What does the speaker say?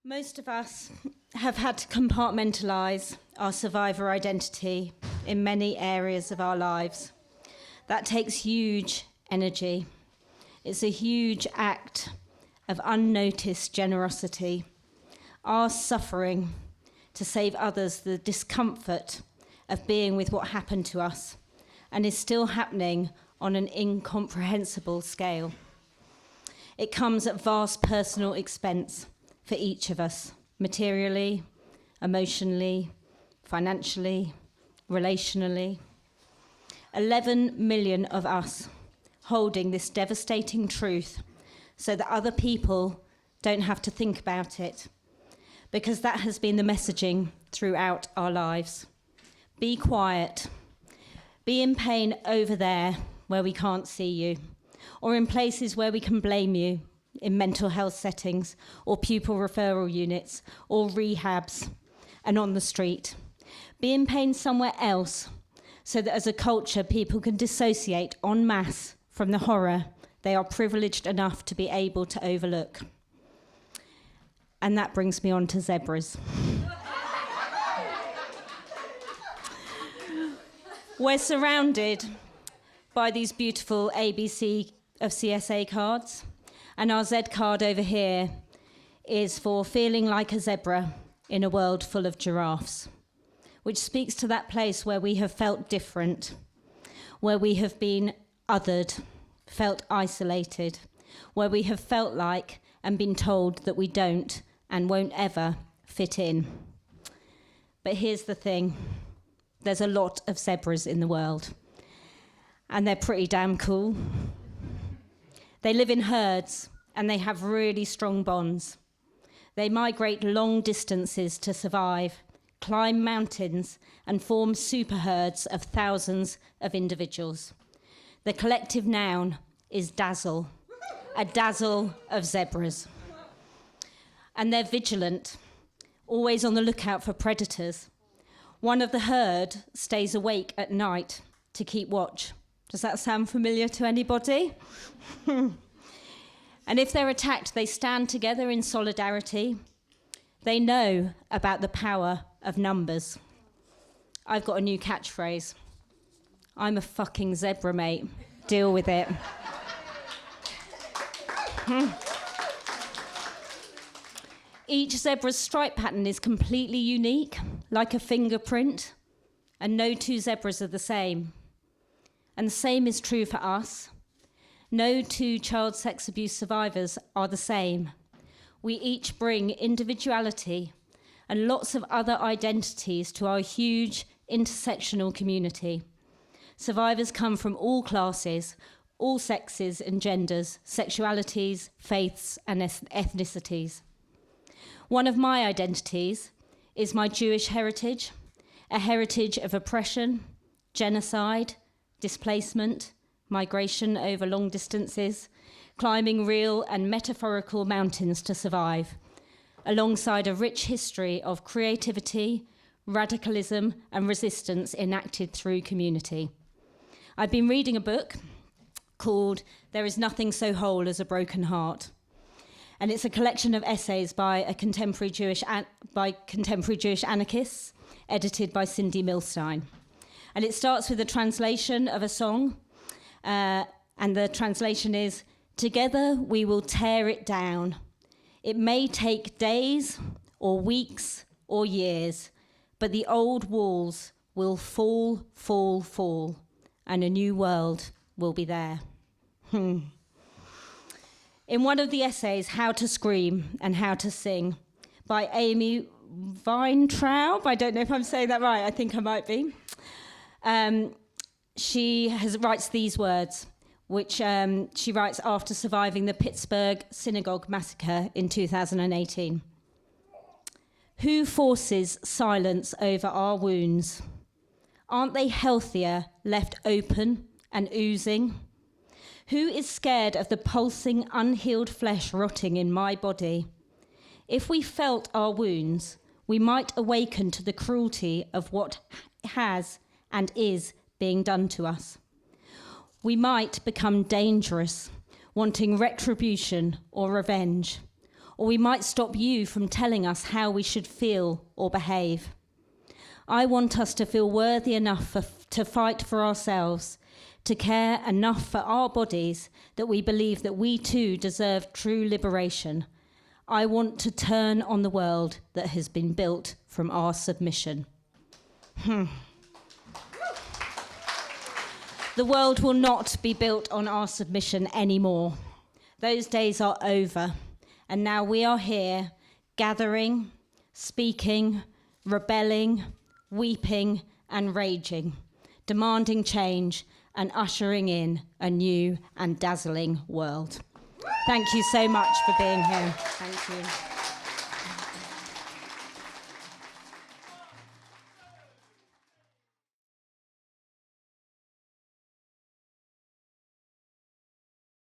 Most of us have had to compartmentalise our survivor identity in many areas of our lives. That takes huge energy. It's a huge act of unnoticed generosity. Our suffering to save others the discomfort of being with what happened to us and is still happening on an incomprehensible scale. It comes at vast personal expense for each of us, materially, emotionally, financially, relationally. 11 million of us holding this devastating truth so that other people don't have to think about it, because that has been the messaging throughout our lives. Be quiet. Be in pain over there where we can't see you, or in places where we can blame you, in mental health settings, or pupil referral units, or rehabs, and on the street. Be in pain somewhere else, so that as a culture, people can dissociate en masse from the horror they are privileged enough to be able to overlook. And that brings me on to zebras. We're surrounded by these beautiful ABC of CSA cards. And our Z card over here is for feeling like a zebra in a world full of giraffes, which speaks to that place where we have felt different, where we have been othered, felt isolated, where we have felt like and been told that we don't and won't ever fit in. But here's the thing, there's a lot of zebras in the world, and they're pretty damn cool. They live in herds, and they have really strong bonds. They migrate long distances to survive, climb mountains, and form super herds of thousands of individuals. The collective noun is dazzle, a dazzle of zebras. And they're vigilant, always on the lookout for predators. One of the herd stays awake at night to keep watch. Does that sound familiar to anybody? And if they're attacked, they stand together in solidarity. They know about the power of numbers. I've got a new catchphrase. I'm a fucking zebra, mate. Deal with it. Each zebra's stripe pattern is completely unique, like a fingerprint, and no two zebras are the same. And the same is true for us. No two child sex abuse survivors are the same. We each bring individuality and lots of other identities to our huge intersectional community. Survivors come from all classes, all sexes and genders, sexualities, faiths, and ethnicities. One of my identities is my Jewish heritage, a heritage of oppression, genocide, displacement, migration over long distances, climbing real and metaphorical mountains to survive, alongside a rich history of creativity, radicalism, and resistance enacted through community. I've been reading a book called There Is Nothing So Whole as a Broken Heart, and it's a collection of essays by contemporary Jewish anarchists, edited by Cindy Milstein. And it starts with a translation of a song, and the translation is, "Together we will tear it down. It may take days or weeks or years, but the old walls will fall, fall, fall, and a new world will be there." In one of the essays, How to Scream and How to Sing, by Amy Weintraub, I don't know if I'm saying that right, I think I might be. She writes these words, which she writes after surviving the Pittsburgh synagogue massacre in 2018. "Who forces silence over our wounds? Aren't they healthier left open and oozing? Who is scared of the pulsing, unhealed flesh rotting in my body? If we felt our wounds, we might awaken to the cruelty of what has and is being done to us. We might become dangerous, wanting retribution or revenge, or we might stop you from telling us how we should feel or behave. I want us to feel worthy enough to fight for ourselves, to care enough for our bodies that we believe that we too deserve true liberation. I want to turn on the world that has been built from our submission. The world will not be built on our submission anymore. Those days are over, and now we are here, gathering, speaking, rebelling, weeping and raging, demanding change and ushering in a new and dazzling world. Thank you so much for being here. Thank you.